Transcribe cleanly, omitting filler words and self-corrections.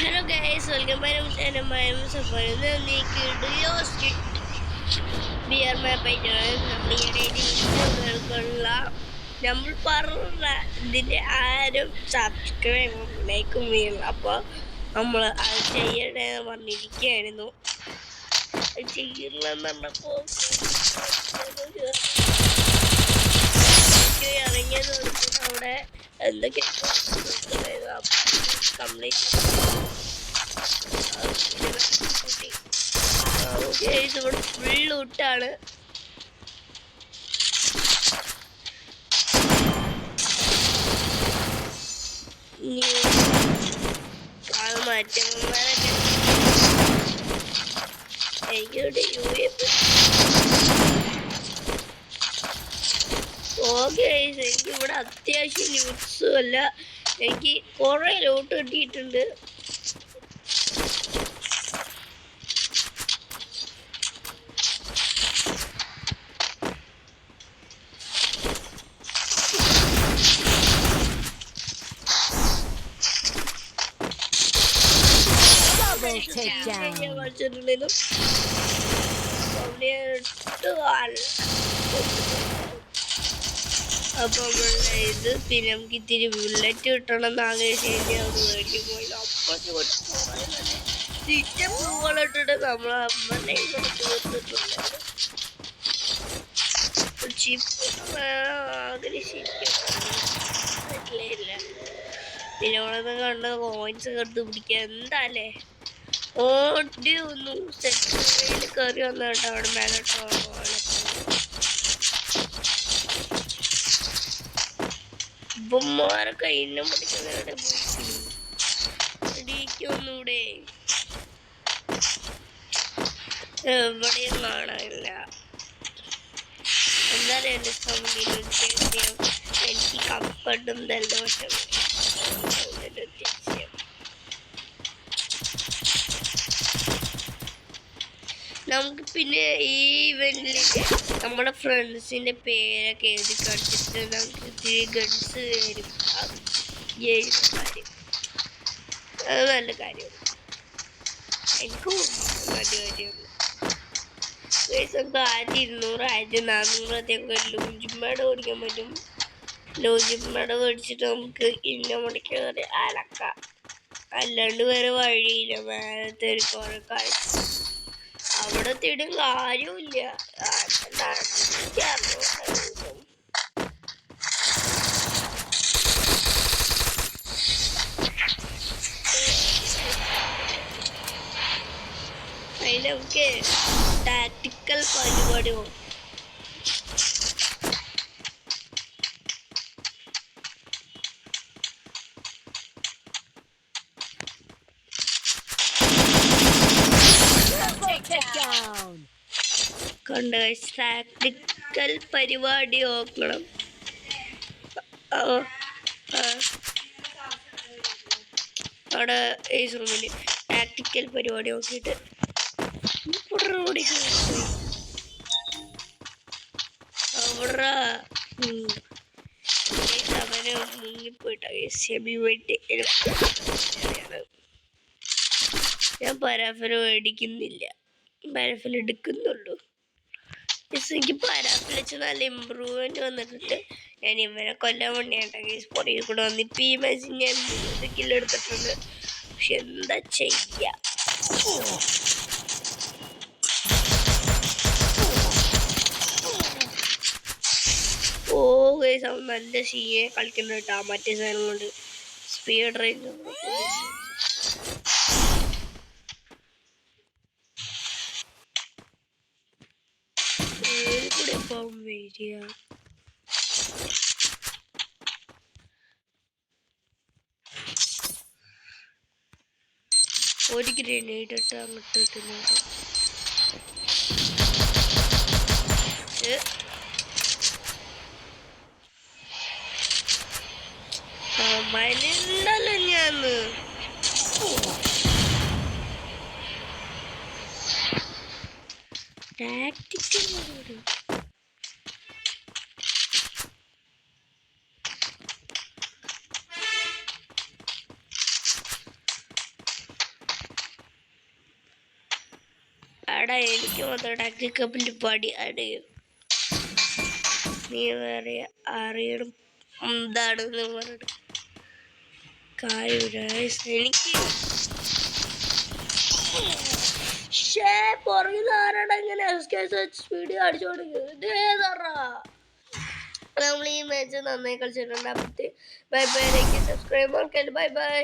Hello guys, welcome back to my channel. My name is Safari. ബിയർ മാപ്പായിട്ടാണ് നമ്മൾ നമ്മൾ പറഞ്ഞ ഇതിന്റെ ആരും സബ്സ്ക്രൈബും ലൈക്കും ചെയ്യണം. അപ്പോൾ നമ്മൾ അത് ചെയ്യണേന്ന് പറഞ്ഞിരിക്കുകയായിരുന്നു. ചെയ്യണമെന്ന് പറഞ്ഞപ്പോൾ ഇറങ്ങിയത് അവിടെ എന്തൊക്കെ കംപ്ലീറ്റ് ഇവിടെ ഫുൾ ലൂട്ടാണ്. മാറ്റന്മാരൊക്കെ എനിക്കിവിടെ എനിക്കിവിടെ അത്യാവശ്യം ന്യൂസും അല്ല, എനിക്ക് കുറെ ലൂട്ട് കിട്ടിയിട്ടുണ്ട്. അപ്പൊ ഇത് പിന്നെ നമുക്ക് ഇത്തിരി ബുള്ളറ്റ് കിട്ടണം എന്ന് ആഗ്രഹിച്ചു അത് മേടിക്കാൻ പോയി. അപ്പുറത്ത് പൂവളിട്ടിട്ട് നമ്മളെ ആഗ്രഹിച്ചില്ല. പിന്നെ അവിടെ കണ്ടത് കോയിൻസ് ഒക്കെ എടുത്ത് പിടിക്കുക എന്താല്ലേ ഓടി ഒന്നു സെറ്റ് കയറി വന്നിട്ട് അവിടെ മേലോട്ടോ ഇവന്മാരൊക്കെ ഇന്നെ പിടിക്കുന്നവരുടെ ഒന്നൂടെ എവിടെയും കാണാനില്ല. എന്തായാലും എന്റെ സൗന്ദര്യം എനിക്ക് കപ്പട്ടും ജലദോഷം. നമുക്ക് പിന്നെ ഈ ഇവന്റില് നമ്മുടെ ഫ്രണ്ട്സിന്റെ പേരൊക്കെ എഴുതി കാണിച്ചിട്ട് നമുക്ക് ഇത്തിരി ഗൺസ് തരും. അത് നല്ല കാര്യമാണ്, എനിക്കും നല്ല കാര്യമാണ്. നമുക്ക് 1200 1400 ലോഞ്ചിമ്മേടെ ഓടിക്കാൻ പറ്റും. ലോഞ്ചിമ്മേടെ മേടിച്ചിട്ട് നമുക്ക് ഇന്ന മണിക്കൂർ അലക്കാം. അല്ലാണ്ട് വേറെ വഴിയില്ല. വേറത്തെ ഒരു കുറെ കാര്യം അവിടെ തിടും കാര്യമില്ല. അതിനൊക്കെ ടാക്ടിക്കൽ പരിപാടി കണ്ട ടാക്ടിക്കൽ പരിപാടി നോക്കണം. അവിടെ ടാക്ടിക്കൽ പരിപാടി നോക്കിയിട്ട് അവിടെ അവന് മുങ്ങിപ്പോയിട്ടാ ഞാൻ പരാഫിൽ മേടിക്കുന്നില്ല, പരാഫിൽ എടുക്കുന്നുള്ളൂ. എനിക്ക് പരാഫിൽ വെച്ച് നല്ല ഇമ്പ്രൂവ്മെന്റ് വന്നിട്ടുണ്ട്. ഞാൻ ഇവനെ കൊല്ലാൻ വേണ്ടിയാട്ടാ കേസ് പുറകെ കൂടെ വന്ന് ഇപ്പം ഈ മാച്ച് ഞാൻ 3 കിലോ എടുത്തിട്ടുണ്ട്. പക്ഷെ എന്താ ചെയ്യാ, ഓ ഗൈസ് അവൻ നല്ല സീയെ കളിക്കുന്നുണ്ട് കേട്ടോ. മറ്റേ സാധനം കൊണ്ട് സ്പീഡ് റേഞ്ച് കൂടെ പോകും വരിക. ഒരു ഗ്രനേഡ് ഇട്ട് അങ്ങോട്ട് ഇട്ടുന്നുണ്ട്. മനുണ്ടല്ലോ ഞാന്ന് ടാക്ടിക്കൽ എടാ എനിക്ക് മാത്രം ടാക്ടിക് കപ്പിൽ പടി അടയും. നീ വേറെ അറിയണം എന്താണെന്ന് പറഞ്ഞിട്ട് കാര്യമില്ല. എനിക്ക് പുറകിൽ ആരാടാ ഇങ്ങനെ വീഡിയോ അടിച്ചു കൊടുക്കുക? നമ്മൾ ഈ മാച്ച് നന്നായി കളിച്ചിട്ടുണ്ട്. ബൈ ബൈ, സബ്സ്ക്രൈബ് ആക്കാൻ ബൈ ബൈ.